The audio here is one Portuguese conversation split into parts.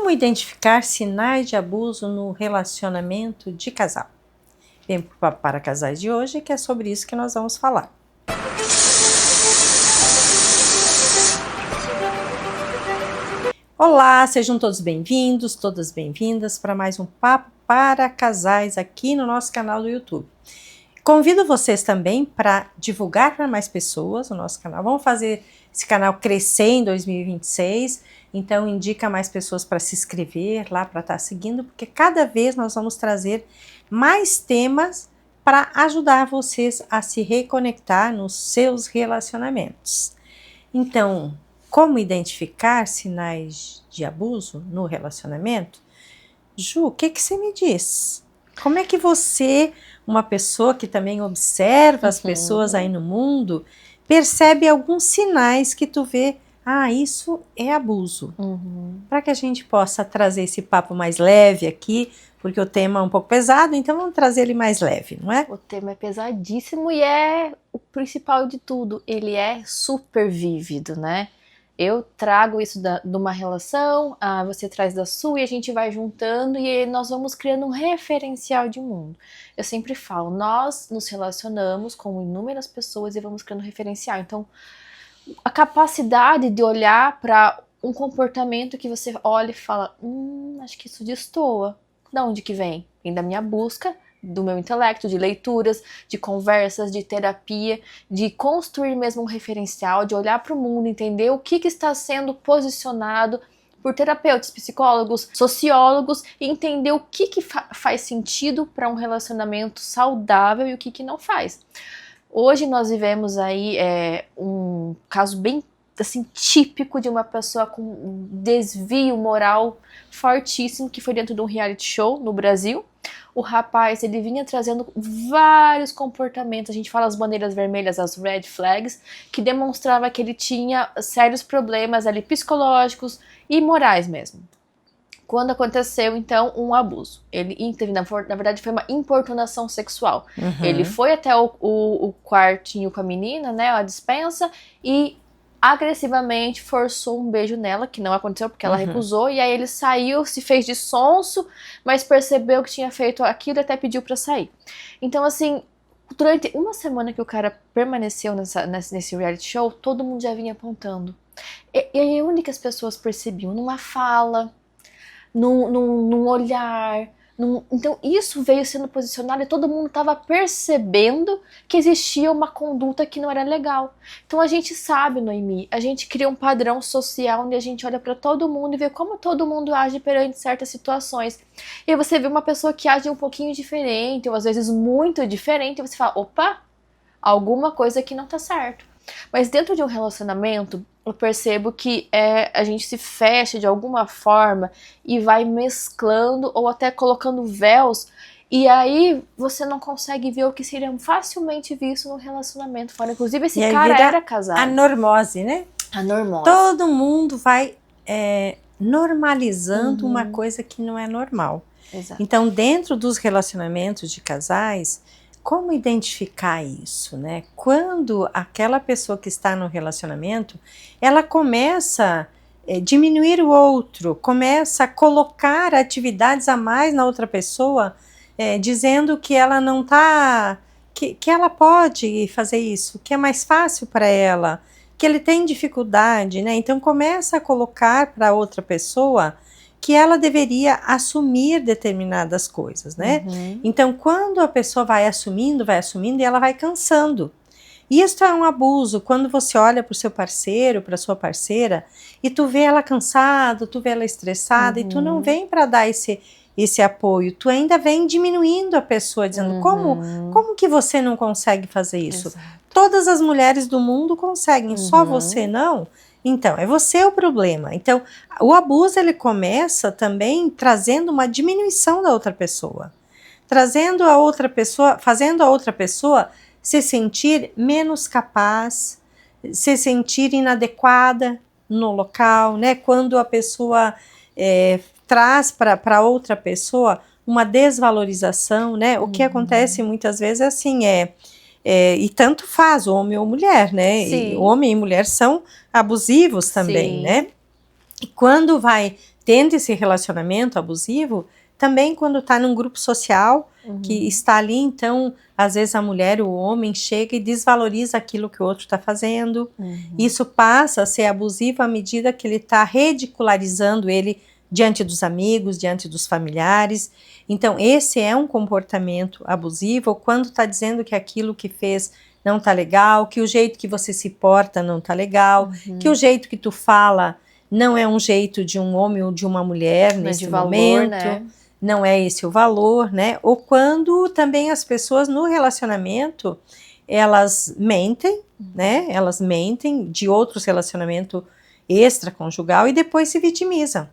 Como identificar sinais de abuso no relacionamento de casal? Vem para Casais de hoje, que é sobre isso que nós vamos falar. Olá, sejam todos bem-vindos, todas bem-vindas para mais um Papo para Casais aqui no nosso canal do YouTube. Convido vocês também para divulgar para mais pessoas o nosso canal. Vamos fazer esse canal crescer em 2026, então indica mais pessoas para se inscrever lá, para estar seguindo, porque cada vez nós vamos trazer mais temas para ajudar vocês a se reconectar nos seus relacionamentos. Então, como identificar sinais de abuso no relacionamento? Ju, o que você me diz? Como é que você, uma pessoa que também observa as pessoas aí no mundo, percebe alguns sinais que tu vê, isso é abuso? Para que a gente possa trazer esse papo mais leve aqui, porque o tema é um pouco pesado, então vamos trazer ele mais leve, não é? O tema é pesadíssimo e é o principal de tudo, ele é super vívido, né? Eu trago isso de uma relação, você traz da sua e a gente vai juntando e nós vamos criando um referencial de mundo. Eu sempre falo, nós nos relacionamos com inúmeras pessoas e vamos criando referencial. Então, a capacidade de olhar para um comportamento que você olha e fala, acho que isso destoa. Da onde que vem? Vem da minha busca, do meu intelecto, de leituras, de conversas, de terapia, de construir mesmo um referencial, de olhar para o mundo, entender o que está sendo posicionado por terapeutas, psicólogos, sociólogos, e entender o que faz sentido para um relacionamento saudável e o que não faz. Hoje nós vivemos aí um caso bem assim, típico de uma pessoa com um desvio moral fortíssimo, que foi dentro de um reality show no Brasil. O rapaz, ele vinha trazendo vários comportamentos, a gente fala as bandeiras vermelhas, as red flags, que demonstrava que ele tinha sérios problemas ali psicológicos e morais mesmo. Quando aconteceu, então, um abuso. Ele teve, na verdade, foi uma importunação sexual. Ele foi até o quartinho com a menina, né, a despensa, e agressivamente forçou um beijo nela, que não aconteceu porque ela recusou, e aí ele saiu, se fez de sonso, mas percebeu que tinha feito aquilo e até pediu pra sair. Então, assim, durante uma semana que o cara permaneceu nesse reality show, todo mundo já vinha apontando. E a única que as pessoas percebiam, numa fala, num olhar. Então isso veio sendo posicionado e todo mundo estava percebendo que existia uma conduta que não era legal. Então a gente sabe, Noemi, a gente cria um padrão social onde a gente olha para todo mundo e vê como todo mundo age perante certas situações. E aí você vê uma pessoa que age um pouquinho diferente, ou às vezes muito diferente, e você fala, opa, alguma coisa aqui não tá certo. Mas dentro de um relacionamento, eu percebo que a gente se fecha de alguma forma e vai mesclando ou até colocando véus, e aí você não consegue ver o que seria facilmente visto no relacionamento fora. Inclusive esse cara era casado. A normose, né? A normose. Todo mundo vai normalizando uma coisa que não é normal. Exato. Então, dentro dos relacionamentos de casais, como identificar isso, né? Quando aquela pessoa que está no relacionamento, ela começa a diminuir o outro, começa a colocar atividades a mais na outra pessoa, dizendo que ela não está, que ela pode fazer isso, que é mais fácil para ela, que ele tem dificuldade, né? Então começa a colocar para outra pessoa que ela deveria assumir determinadas coisas, né? Então, quando a pessoa vai assumindo e ela vai cansando. Isso é um abuso, quando você olha para o seu parceiro, para a sua parceira, e tu vê ela cansada, tu vê ela estressada, e tu não vem para dar esse apoio, tu ainda vem diminuindo a pessoa, dizendo, como que você não consegue fazer isso? Exato. Todas as mulheres do mundo conseguem, só você não? Então, é você o problema. Então, o abuso, ele começa também trazendo uma diminuição da outra pessoa. Fazendo a outra pessoa se sentir menos capaz, se sentir inadequada no local, né? Quando a pessoa traz para outra pessoa uma desvalorização, né? O que acontece muitas vezes é assim, e tanto faz, homem ou mulher, né? E homem e mulher são abusivos também, né? E quando vai tendo esse relacionamento abusivo, também quando está num grupo social, que está ali, então, às vezes a mulher, o homem chega e desvaloriza aquilo que o outro está fazendo. Isso passa a ser abusivo à medida que ele está ridicularizando ele diante dos amigos, diante dos familiares. Então, esse é um comportamento abusivo, quando está dizendo que aquilo que fez não está legal, que o jeito que você se porta não está legal, que o jeito que tu fala não é um jeito de um homem ou de uma mulher nesse momento. Né? Não é esse o valor, né? Ou quando também as pessoas no relacionamento, elas mentem, né? Elas mentem de outros relacionamentos extraconjugal e depois se vitimizam.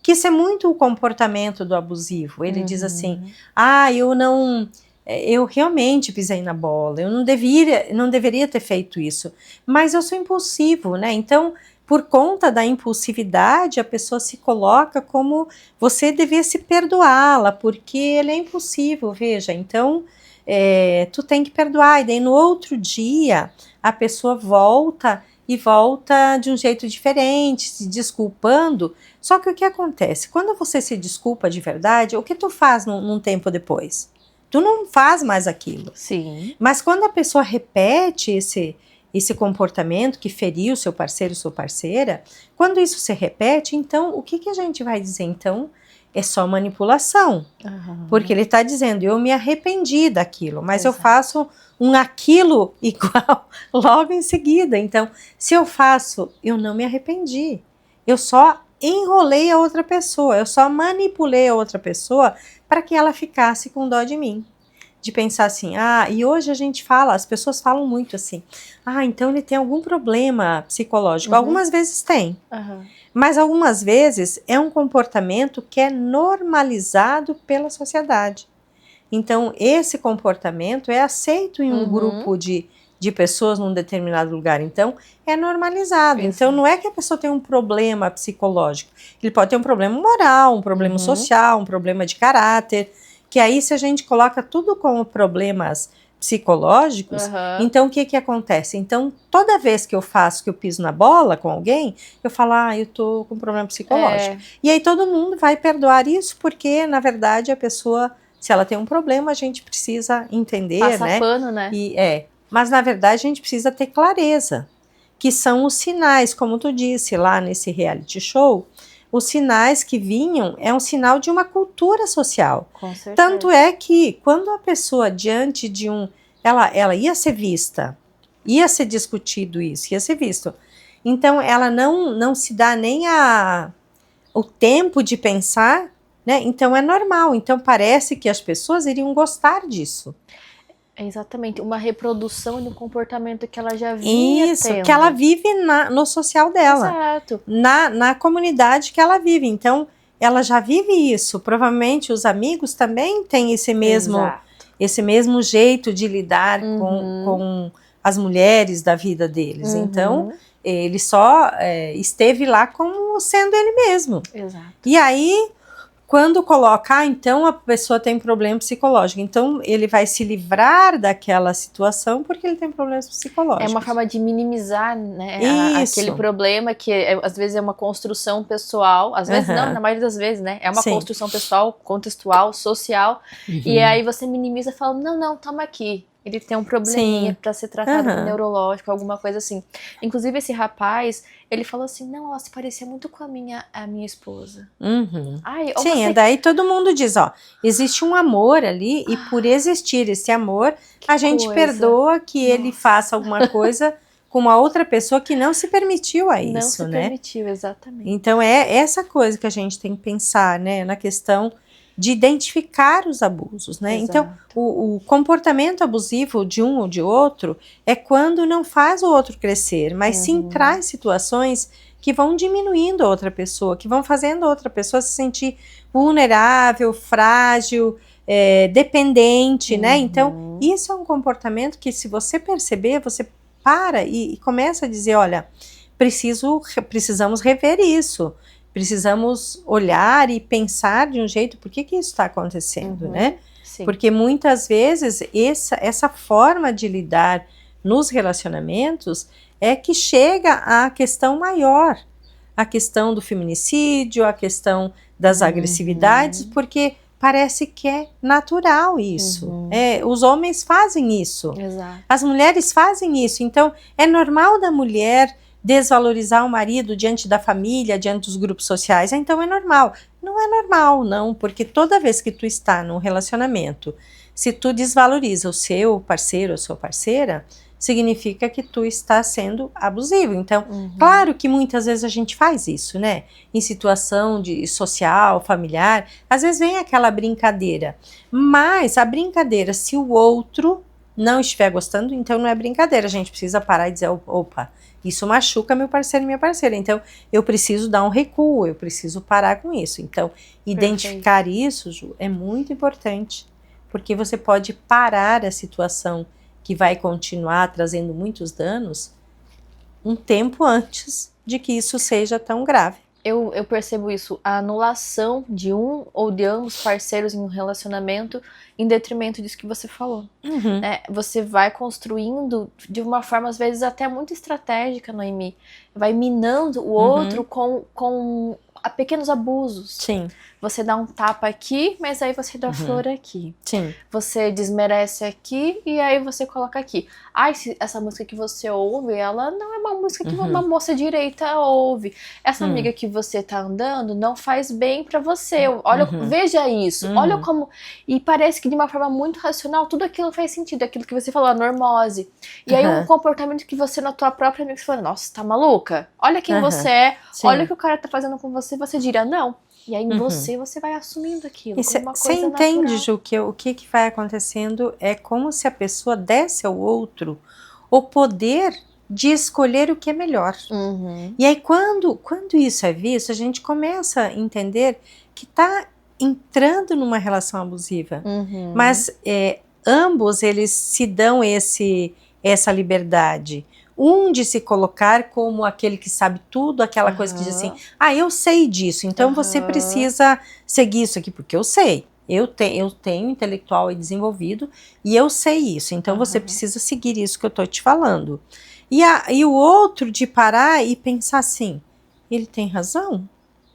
Que isso é muito o comportamento do abusivo. Ele diz assim, eu realmente pisei na bola, eu não deveria ter feito isso, mas eu sou impulsivo, né? Então, por conta da impulsividade, a pessoa se coloca como você devia se perdoá-la, porque ele é impulsivo, veja, então tu tem que perdoar, e daí no outro dia a pessoa volta de um jeito diferente, se desculpando. Só que o que acontece? Quando você se desculpa de verdade, o que tu faz num tempo depois? Tu não faz mais aquilo. Sim. Mas quando a pessoa repete esse comportamento que feriu seu parceiro, sua parceira, quando isso se repete, então, o que a gente vai dizer? Então, é só manipulação. Porque ele está dizendo, eu me arrependi daquilo, mas eu faço um aquilo igual logo em seguida. Então, se eu faço, eu não me arrependi. Eu só enrolei a outra pessoa, eu só manipulei a outra pessoa para que ela ficasse com dó de mim. De pensar assim, e hoje a gente fala, as pessoas falam muito assim, então ele tem algum problema psicológico. Algumas vezes tem, mas algumas vezes é um comportamento que é normalizado pela sociedade. Então, esse comportamento é aceito em um grupo de pessoas num determinado lugar. Então, é normalizado. Então, não é que a pessoa tem um problema psicológico. Ele pode ter um problema moral, um problema social, um problema de caráter. Que aí, se a gente coloca tudo como problemas psicológicos, então o que acontece? Então, toda vez que eu piso na bola com alguém, eu falo, eu tô com problema psicológico. E aí todo mundo vai perdoar isso, porque, na verdade, a pessoa, se ela tem um problema, a gente precisa entender, Passa pano, né? Mas, na verdade, a gente precisa ter clareza, que são os sinais, como tu disse lá nesse reality show, os sinais que vinham é um sinal de uma cultura social. Com certeza. Tanto é que quando a pessoa diante de ela ia ser vista, ia ser discutido isso, ia ser visto. Então ela não se dá nem o tempo de pensar, né? Então é normal. Então parece que as pessoas iriam gostar disso. Exatamente, uma reprodução do comportamento que ela já vinha tendo. Que ela vive no social dela. Exato. Na comunidade que ela vive. Então, ela já vive isso. Provavelmente os amigos também têm esse mesmo jeito de lidar com as mulheres da vida deles. Então, ele só esteve lá como sendo ele mesmo. Exato. E aí, quando coloca, então a pessoa tem problema psicológico, então ele vai se livrar daquela situação porque ele tem problemas psicológicos. É uma forma de minimizar, né, aquele problema que às vezes é uma construção pessoal, às vezes não, na maioria das vezes, né, é uma construção pessoal, contextual, social, e aí você minimiza falando, não, toma aqui. Ele tem um probleminha para ser tratado neurológico, alguma coisa assim. Inclusive, esse rapaz, ele falou assim, não, ela se parecia muito com a minha esposa. Sim, daí todo mundo diz, existe um amor ali, e por existir esse amor, a gente perdoa que ele faça alguma coisa com uma outra pessoa que não se permitiu a isso, não se permitiu, exatamente. Então, é essa coisa que a gente tem que pensar, né, na questão de identificar os abusos, né? Exato. Então, o comportamento abusivo de um ou de outro é quando não faz o outro crescer, mas sim traz situações que vão diminuindo a outra pessoa, que vão fazendo a outra pessoa se sentir vulnerável, frágil, dependente, né? Então, isso é um comportamento que, se você perceber, você para e começa a dizer, olha, precisamos rever isso. Precisamos olhar e pensar de um jeito, por que isso está acontecendo, né? Sim. Porque muitas vezes essa forma de lidar nos relacionamentos é que chega à questão maior. a questão do feminicídio, a questão das agressividades, porque parece que é natural isso. Os homens fazem isso. Exato. As mulheres fazem isso. Então, é normal da mulher desvalorizar o marido diante da família, diante dos grupos sociais. Então, é normal. Não é normal, não, porque toda vez que tu está num relacionamento, se tu desvaloriza o seu parceiro ou sua parceira, significa que tu está sendo abusivo. Então, claro que muitas vezes a gente faz isso, né? Em situação de social, familiar, às vezes vem aquela brincadeira. Mas a brincadeira, se o outro não estiver gostando, então não é brincadeira. A gente precisa parar e dizer, opa, isso machuca meu parceiro e minha parceira. Então, eu preciso dar um recuo, eu preciso parar com isso. Então, identificar isso, Ju, é muito importante. Porque você pode parar a situação que vai continuar trazendo muitos danos um tempo antes de que isso seja tão grave. Eu percebo isso, a anulação de um ou de ambos parceiros em um relacionamento em detrimento disso que você falou. Né? Você vai construindo de uma forma, às vezes, até muito estratégica, Noemi. Vai minando o outro com pequenos abusos. Sim. Você dá um tapa aqui, mas aí você dá flor aqui. Sim. Você desmerece aqui e aí você coloca aqui. Ai, essa música que você ouve, ela não é uma música que uma moça direita ouve. Essa amiga que você tá andando não faz bem pra você. Olha, veja isso. Olha como... E parece que de uma forma muito racional, tudo aquilo faz sentido. Aquilo que você falou, a normose. E aí um comportamento que você, na tua própria amiga, você fala, nossa, tá maluca? Olha quem você é. Sim. Olha o que o cara tá fazendo com você. Você diria, não. E aí você vai assumindo aquilo como uma coisa Você entende, natural. Ju, que o que vai acontecendo é como se a pessoa desse ao outro o poder de escolher o que é melhor. E aí quando isso é visto, a gente começa a entender que está entrando numa relação abusiva. Mas ambos eles se dão essa liberdade. Um de se colocar como aquele que sabe tudo, aquela coisa que diz assim, eu sei disso, então você precisa seguir isso aqui, porque eu sei. Eu tenho intelectual e desenvolvido e eu sei isso, então você precisa seguir isso que eu estou te falando. E o outro de parar e pensar assim, ele tem razão?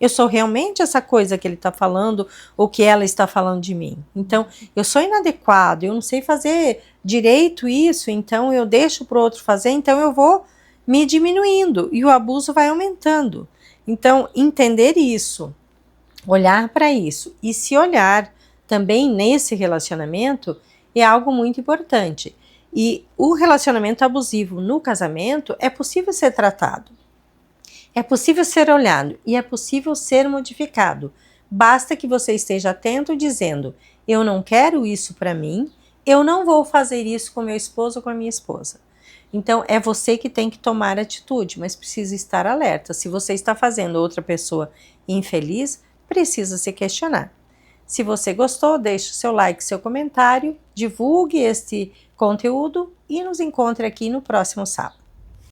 Eu sou realmente essa coisa que ele está falando ou que ela está falando de mim. Então, eu sou inadequado, eu não sei fazer direito isso, então eu deixo para o outro fazer, então eu vou me diminuindo e o abuso vai aumentando. Então, entender isso, olhar para isso e se olhar também nesse relacionamento é algo muito importante. E o relacionamento abusivo no casamento é possível ser tratado. É possível ser olhado e é possível ser modificado. Basta que você esteja atento dizendo, eu não quero isso para mim, eu não vou fazer isso com meu esposo ou com a minha esposa. Então, é você que tem que tomar atitude, mas precisa estar alerta. Se você está fazendo outra pessoa infeliz, precisa se questionar. Se você gostou, deixe o seu like, seu comentário, divulgue este conteúdo e nos encontre aqui no próximo sábado.